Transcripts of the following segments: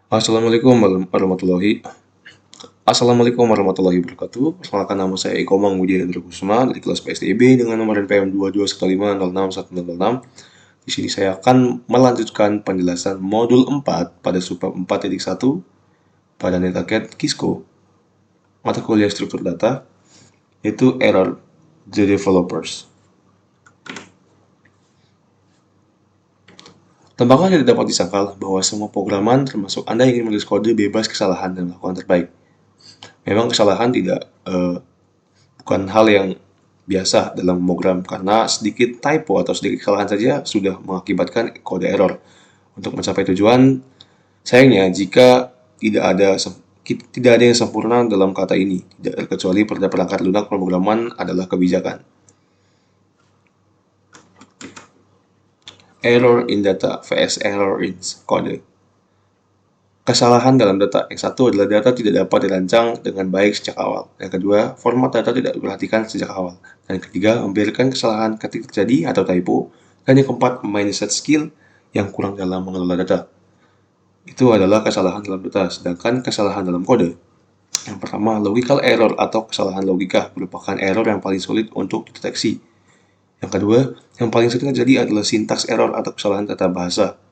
Assalamualaikum warahmatullahi Assalamualaikum warahmatullahi wabarakatuh. Perkenalkan, nama saya Eko Mangudi Hendra Kusuma dari kelas PSDB dengan nomor NPM 2215066106. Di sini saya akan melanjutkan penjelasan modul 4 pada subbab 4.1 pada NetAcad Kisco mata kuliah struktur data, yaitu error the developers. Tampaknya tidak dapat disangkal bahwa semua programan, termasuk Anda yang ingin menulis kode, bebas kesalahan dan melakukan terbaik. Memang kesalahan bukan hal yang biasa dalam program, karena sedikit typo atau sedikit kesalahan saja sudah mengakibatkan kode error. Untuk mencapai tujuan, sayangnya jika tidak ada yang sempurna dalam kata ini, tidak terkecuali pada perangkat lunak pemrograman adalah kebijakan. Error in data vs error in kode. Kesalahan dalam data. Yang satu adalah data tidak dapat dirancang dengan baik sejak awal. Yang kedua, format data tidak diperhatikan sejak awal. Dan yang ketiga, membiarkan kesalahan ketika terjadi atau typo. Dan yang keempat, mindset skill yang kurang dalam mengelola data. Itu adalah kesalahan dalam data. Sedangkan kesalahan dalam kode, yang pertama, logical error atau kesalahan logika merupakan error yang paling sulit untuk dideteksi. Yang kedua, yang paling sering terjadi adalah syntax error atau kesalahan tata bahasa.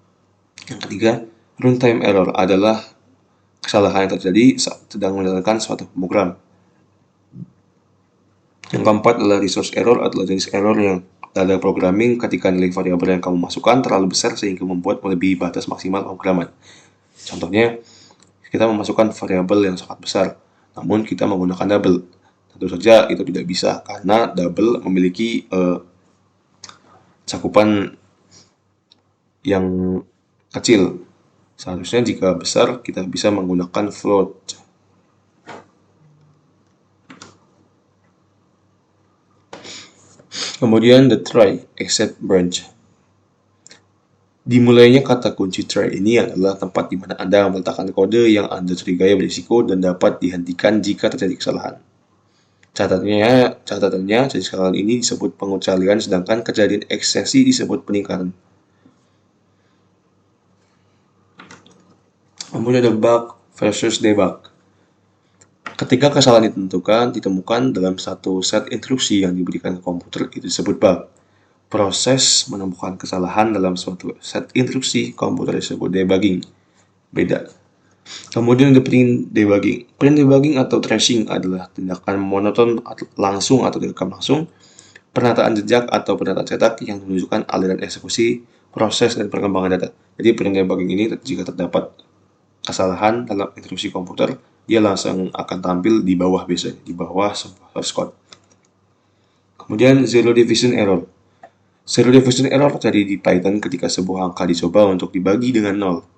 Yang ketiga, runtime error adalah kesalahan yang terjadi saat sedang menjalankan suatu program. Yang keempat adalah resource error adalah jenis error yang ada programming ketika nilai variabel yang kamu masukkan terlalu besar sehingga membuat melebihi batas maksimal pemrograman. Contohnya, kita memasukkan variabel yang sangat besar, namun kita menggunakan double. Tentu saja itu tidak bisa karena double memiliki cakupan yang kecil. Seharusnya jika besar, kita bisa menggunakan float. Kemudian the try, except branch. Dimulainya kata kunci try ini adalah tempat di mana Anda meletakkan kode yang Anda curigai berisiko dan dapat dihentikan jika terjadi kesalahan. Catatannya, jenis kesalahan ini disebut pengecualian, sedangkan kejadian eksepsi disebut peningkatan. Kemudian ada bug versus debug. Ketika kesalahan ditemukan dalam satu set instruksi yang diberikan ke komputer, itu disebut bug. Proses menemukan kesalahan dalam suatu set instruksi komputer disebut debugging. Beda. Kemudian ada print debugging. Print debugging atau tracing adalah tindakan monoton langsung atau direkam langsung, penataan jejak atau penataan cetak yang menunjukkan aliran eksekusi, proses, dan perkembangan data. Jadi print debugging ini jika terdapat kesalahan dalam instruksi komputer, dia langsung akan tampil di bawah biasanya, di bawah source code. Kemudian zero division error. Zero division error terjadi di Python ketika sebuah angka dicoba untuk dibagi dengan 0.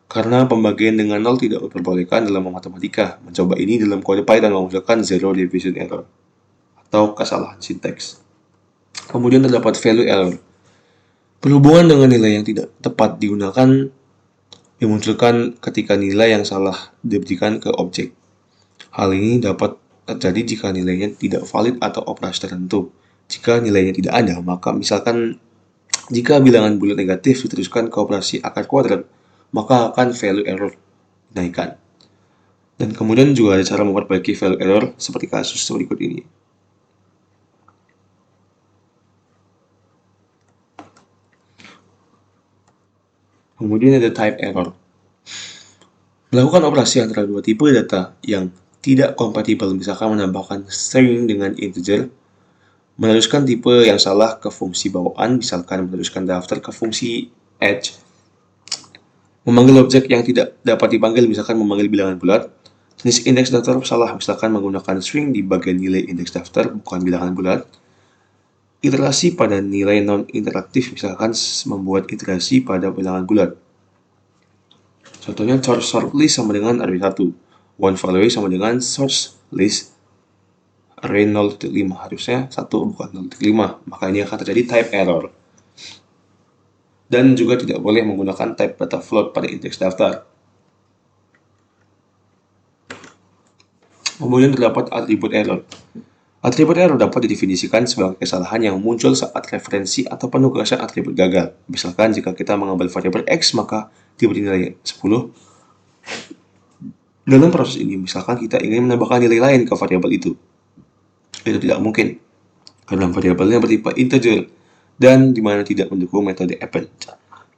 Karena pembagian dengan 0 tidak diperbolehkan dalam matematika, mencoba ini dalam kode Python menghasilkan zero division error atau kesalahan sinteks. Kemudian terdapat value error. Berhubungan dengan nilai yang tidak tepat dimunculkan ketika nilai yang salah diberikan ke objek. Hal ini dapat terjadi jika nilainya tidak valid atau operasi tertentu. Jika nilainya tidak ada, maka misalkan jika bilangan bulat negatif diteruskan ke operasi akar kuadrat, maka akan value error dinaikkan. Dan kemudian juga ada cara memperbaiki value error seperti kasus berikut ini. Kemudian ada type error. Melakukan operasi antara dua tipe data yang tidak kompatibel, misalkan menambahkan string dengan integer, meneruskan tipe yang salah ke fungsi bawaan, misalkan meneruskan daftar ke fungsi edge, memanggil objek yang tidak dapat dipanggil, misalkan memanggil bilangan bulat, jenis indeks daftar salah, misalkan menggunakan string di bagian nilai indeks daftar, bukan bilangan bulat, iterasi pada nilai non-interaktif, misalkan membuat iterasi pada bilangan bulat. Contohnya, source list sama dengan array 1, one value sama dengan source list array 0.5, harusnya 1 bukan 0.5, maka ini akan terjadi type error. Dan juga tidak boleh menggunakan type data float pada indeks daftar. Kemudian terdapat atribut error. Atribut error dapat didefinisikan sebagai kesalahan yang muncul saat referensi atau penugasan atribut gagal. Misalkan jika kita mengambil variabel X, maka diberi nilai 10, Dalam proses ini, misalkan kita ingin menambahkan nilai lain ke variabel itu tidak mungkin karena variabelnya bertipe integer dan dimana tidak mendukung metode append.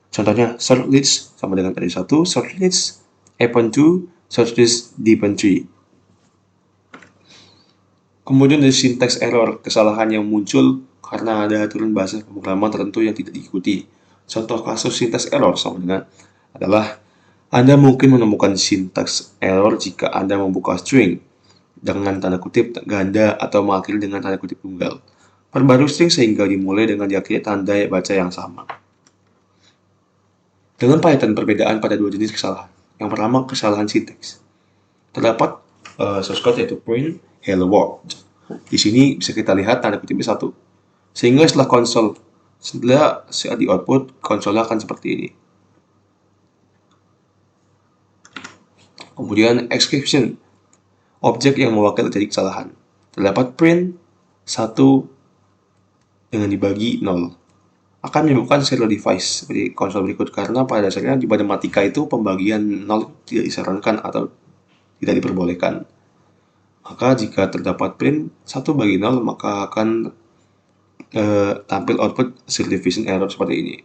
Contohnya, sort list sama dengan tadi 1, sort list append to, sort list depend 3. Kemudian dari syntax error, kesalahan yang muncul karena ada aturan bahasa pemrograman tertentu yang tidak diikuti. Contoh kasus syntax error sama dengan adalah Anda mungkin menemukan syntax error jika Anda membuka string dengan tanda kutip ganda atau mengakhiri dengan tanda kutip tunggal. Perbarui string sehingga dimulai dengan diakhiri tanda baca yang sama. Dengan Python, perbedaan pada dua jenis kesalahan. Yang pertama, kesalahan sintaks. Terdapat source code yaitu print hello world. Di sini bisa kita lihat tanda kutipnya 1. Sehingga setelah di output, konsolnya akan seperti ini. Kemudian exception, objek yang mewakili jadi kesalahan. Terdapat print 1 dengan dibagi 0. Akan menyebabkan serial device seperti konsol berikut karena pada dasarnya di matematika itu pembagian 0 tidak disarankan atau tidak diperbolehkan. Maka jika terdapat print 1/0 maka akan tampil output serial division error seperti ini.